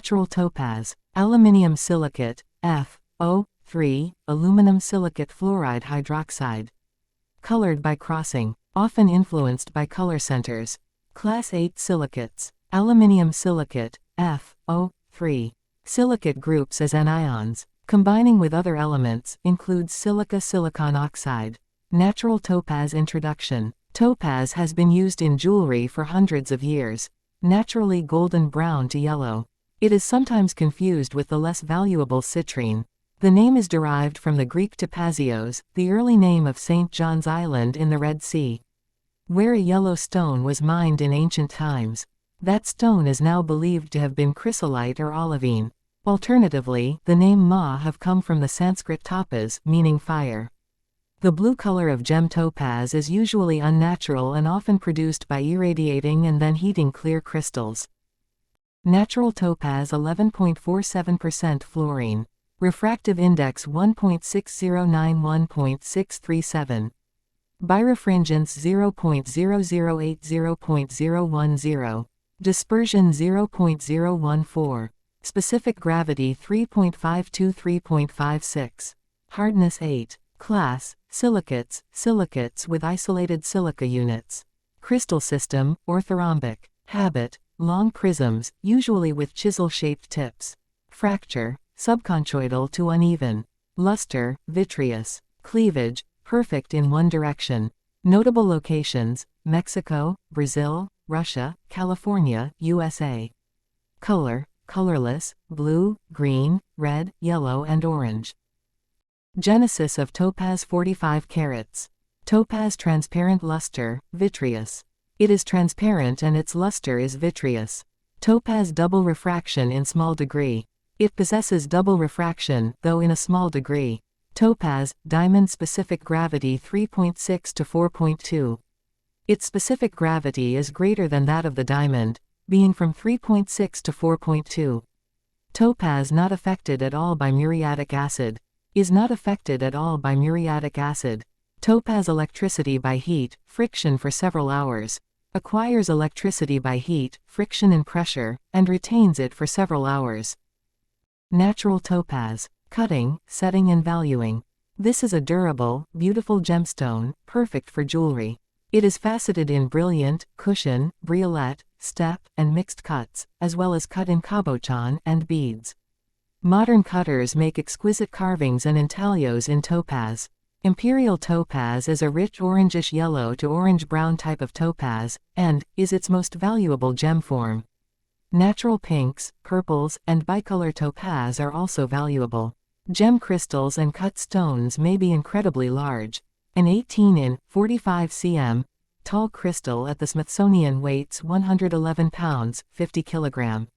Natural topaz, aluminium silicate, F.O.3, aluminum silicate fluoride hydroxide. Colored by crossing, often influenced by color centers. Class 8 silicates, aluminium silicate, F.O.3. Silicate groups as anions, combining with other elements, includes silicon oxide. Natural topaz introduction. Topaz has been used in jewelry for hundreds of years. Naturally golden brown to yellow. It is sometimes confused with the less valuable citrine. The name is derived from the Greek topazios, the early name of St. John's Island in the Red Sea, where a yellow stone was mined in ancient times. That stone is now believed to have been chrysolite or olivine. Alternatively, the name Ma have come from the Sanskrit tapas, meaning fire. The blue color of gem topaz is usually unnatural and often produced by irradiating and then heating clear crystals. Natural topaz 11.47% fluorine. Refractive index 1.6091.637. Birefringence 0.0080.010. Dispersion 0.014. Specific gravity 3.523.56. Hardness 8. Class, silicates, silicates with isolated silica units. Crystal system, orthorhombic. Habit, long prisms, usually with chisel-shaped tips. Fracture, subconchoidal to uneven. Luster, vitreous. Cleavage, perfect in one direction. Notable locations, Mexico, Brazil, Russia, California, USA. Color, colorless, blue, green, red, yellow and orange. Genesis of topaz 45 carats. Topaz transparent luster, vitreous. It is transparent and its luster is vitreous. Topaz double refraction in small degree. It possesses double refraction, though in a small degree. Topaz, diamond specific gravity 3.6 to 4.2. Its specific gravity is greater than that of the diamond, being from 3.6 to 4.2. Topaz not affected at all by muriatic acid. Is not affected at all by muriatic acid. Topaz electricity by heat, friction for several hours. Acquires electricity by heat, friction and pressure, and retains it for several hours. Natural topaz. Cutting, setting and valuing. This is a durable, beautiful gemstone, perfect for jewelry. It is faceted in brilliant, cushion, briolette, step, and mixed cuts, as well as cut in cabochon and beads. Modern cutters make exquisite carvings and intaglios in topaz. Imperial topaz is a rich orangish yellow to orange-brown type of topaz, and is its most valuable gem form. Natural pinks, purples, and bicolor topaz are also valuable. Gem crystals and cut stones may be incredibly large. An 18 in, 45 cm, tall crystal at the Smithsonian weighs 111 pounds, 50 kg.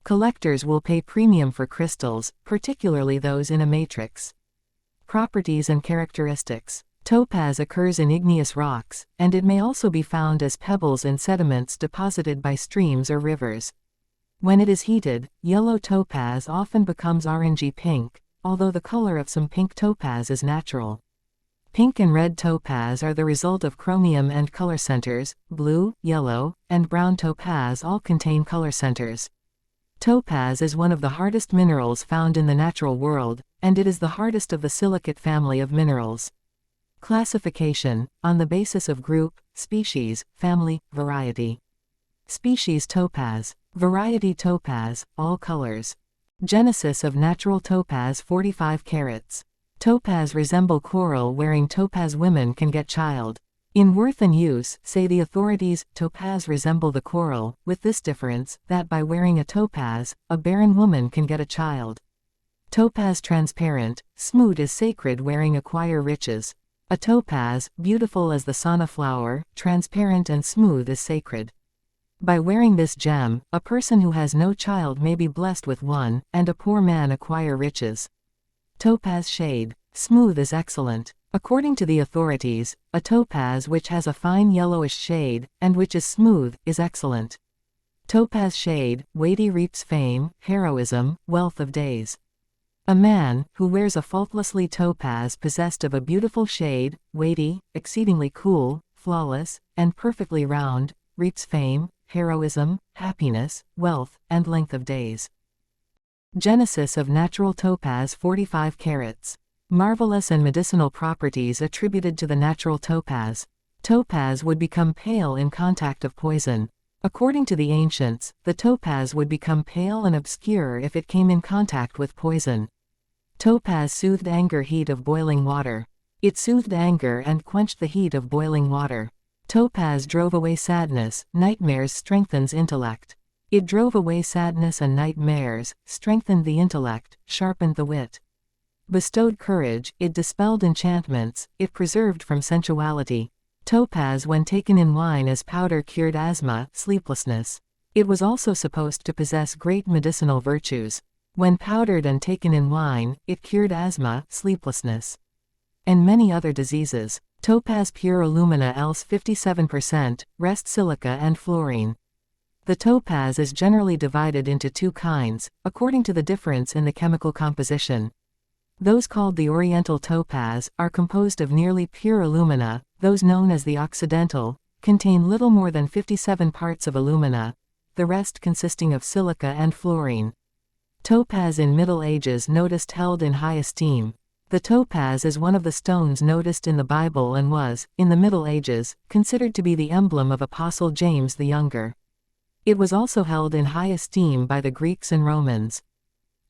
Collectors will pay premium for crystals, particularly those in a matrix. Properties and characteristics. Topaz occurs in igneous rocks, and it may also be found as pebbles in sediments deposited by streams or rivers. When it is heated, yellow topaz often becomes orangey pink, although the color of some pink topaz is natural. Pink and red topaz are the result of chromium and color centers. Blue, yellow, and brown topaz all contain color centers. Topaz is one of the hardest minerals found in the natural world, and it is the hardest of the silicate family of minerals. Classification, on the basis of group, species, family, variety. Species topaz. Variety topaz, all colors. Genesis of natural topaz 45 carats. Topaz resemble coral wherein topaz women can get child. In worth and use, say the authorities, topaz resemble the coral, with this difference, that by wearing a topaz, a barren woman can get a child. Topaz transparent, smooth is sacred wearing acquire riches. A topaz, beautiful as the sana flower, transparent and smooth is sacred. By wearing this gem, a person who has no child may be blessed with one, and a poor man acquire riches. Topaz shade. Smooth is excellent. According to the authorities, a topaz which has a fine yellowish shade, and which is smooth, is excellent. Topaz shade, weighty reaps fame, heroism, wealth of days. A man, who wears a faultlessly topaz possessed of a beautiful shade, weighty, exceedingly cool, flawless, and perfectly round, reaps fame, heroism, happiness, wealth, and length of days. Genesis of natural topaz 45 carats. Marvelous and medicinal properties attributed to the natural topaz. Topaz would become pale in contact of poison. According to the ancients, the topaz would become pale and obscure if it came in contact with poison. Topaz soothed anger heat of boiling water. It soothed anger and quenched the heat of boiling water. Topaz drove away sadness, nightmares strengthens intellect. It drove away sadness and nightmares, strengthened the intellect, sharpened the wit. Bestowed courage, it dispelled enchantments, it preserved from sensuality. Topaz when taken in wine as powder cured asthma, sleeplessness. It was also supposed to possess great medicinal virtues. When powdered and taken in wine, it cured asthma, sleeplessness, and many other diseases. Topaz pure alumina else 57%, rest silica and fluorine. The topaz is generally divided into two kinds, according to the difference in the chemical composition. Those called the Oriental topaz are composed of nearly pure alumina. Those known as the Occidental contain little more than 57 parts of alumina, the rest consisting of silica and fluorine. Topaz in Middle Ages noticed held in high esteem. The topaz is one of the stones noticed in the Bible and was, in the Middle Ages, considered to be the emblem of Apostle James the Younger. It was also held in high esteem by the Greeks and Romans.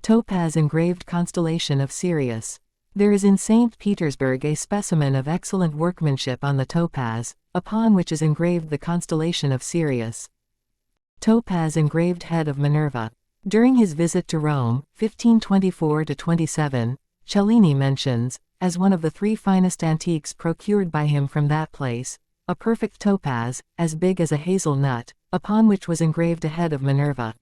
Topaz engraved constellation of Sirius. There is in St. Petersburg a specimen of excellent workmanship on the topaz, upon which is engraved the constellation of Sirius. Topaz engraved head of Minerva. During his visit to Rome, 1524–27, Cellini mentions, as one of the 3 finest antiques procured by him from that place, a perfect topaz, as big as a hazelnut, upon which was engraved a head of Minerva.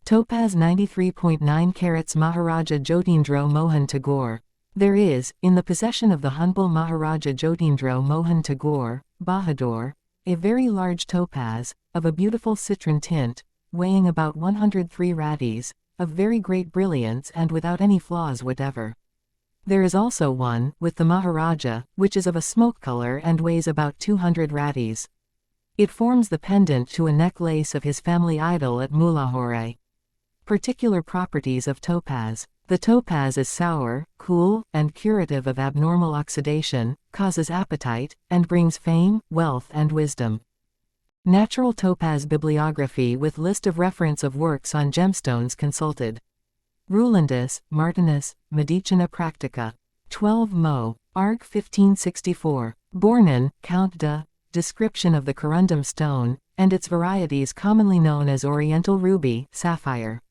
Topaz 93.9 carats Maharaja Jyotindro Mohan Tagore. There is, in the possession of the humble Maharaja Jyotindro Mohan Tagore, Bahadur, a very large topaz, of a beautiful citron tint, weighing about 103 ratties, of very great brilliance and without any flaws whatever. There is also one, with the Maharaja, which is of a smoke color and weighs about 200 ratties. It forms the pendant to a necklace of his family idol at Mulahore. Particular properties of topaz. The topaz is sour, cool, and curative of abnormal oxidation, causes appetite, and brings fame, wealth and wisdom. Natural topaz bibliography with list of reference of works on gemstones consulted. Rulandus, Martinus, Medicina Practica. 12 Mo. Arg 1564. Bornin, Count de. Description of the corundum stone, and its varieties commonly known as Oriental ruby, sapphire.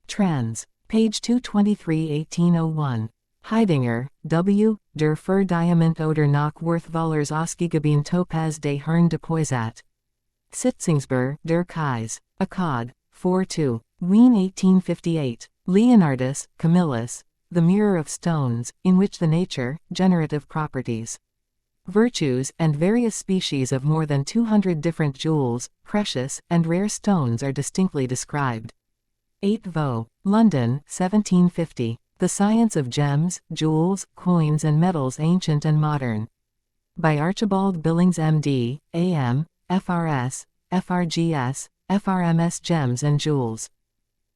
Trans. Page 223 1801. Heidinger, W., Der für Diamant oder nach Worthwallers Ausgegeben Topaz des Herrn de Poisat. Sitzingsber, Der Kais. Akkad. 4-2. Wien 1858. Leonardus, Camillus, The Mirror of Stones, in which the nature, generative properties, virtues, and various species of more than 200 different jewels, precious, and rare stones are distinctly described. 8 Vaux. London, 1750. The Science of Gems, Jewels, Coins and Metals Ancient and Modern. By Archibald Billings M.D., A.M., F.R.S., F.R.G.S., F.R.M.S. Gems and Jewels.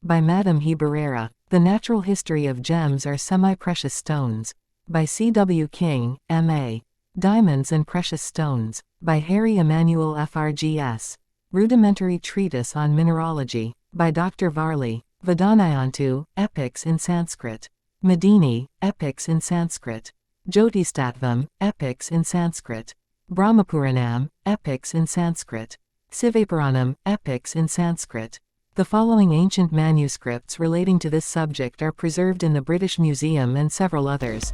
By Madame Heberera. The Natural History of Gems are Semi-Precious Stones. By C.W. King, M.A. Diamonds and Precious Stones. By Harry Emanuel F.R.G.S. Rudimentary Treatise on Mineralogy. By Dr. Varley. Vedanayantu, Epics in Sanskrit. Medini, Epics in Sanskrit. Jyotistatvam, Epics in Sanskrit. Brahmapuranam, Epics in Sanskrit. Sivapuranam, Epics in Sanskrit. The following ancient manuscripts relating to this subject are preserved in the British Museum and several others.